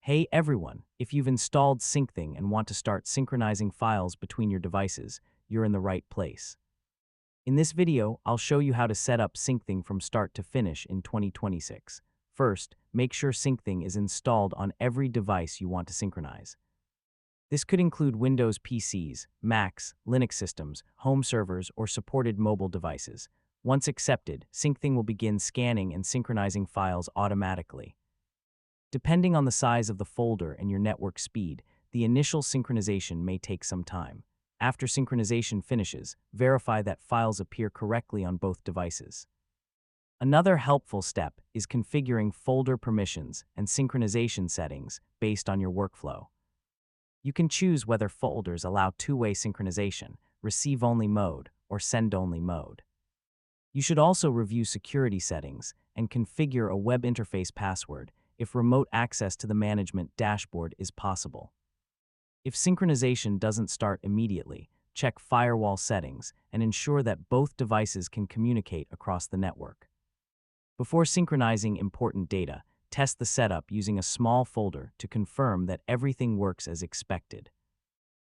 Hey everyone, if you've installed Syncthing and want to start synchronizing files between your devices, you're in the right place. In this video, I'll show you how to set up Syncthing from start to finish in 2026. First, make sure Syncthing is installed on every device you want to synchronize. This could include Windows PCs, Macs, Linux systems, home servers, or supported mobile devices. Once accepted, Syncthing will begin scanning and synchronizing files automatically. Depending on the size of the folder and your network speed, the initial synchronization may take some time. After synchronization finishes, verify that files appear correctly on both devices. Another helpful step is configuring folder permissions and synchronization settings based on your workflow. You can choose whether folders allow two-way synchronization, receive-only mode, or send-only mode. You should also review security settings and configure a web interface password if remote access to the management dashboard is possible. If synchronization doesn't start immediately, check firewall settings and ensure that both devices can communicate across the network. Before synchronizing important data, test the setup using a small folder to confirm that everything works as expected.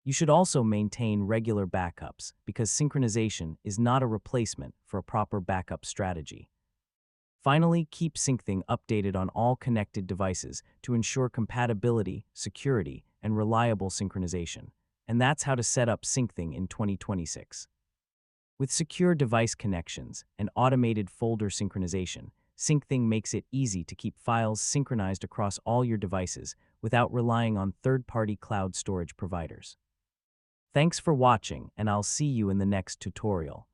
You should also maintain regular backups because synchronization is not a replacement for a proper backup strategy. Finally, keep Syncthing updated on all connected devices to ensure compatibility, security, and reliable synchronization. And that's how to set up Syncthing in 2026. With secure device connections and automated folder synchronization, Syncthing makes it easy to keep files synchronized across all your devices without relying on third-party cloud storage providers. Thanks for watching, and I'll see you in the next tutorial.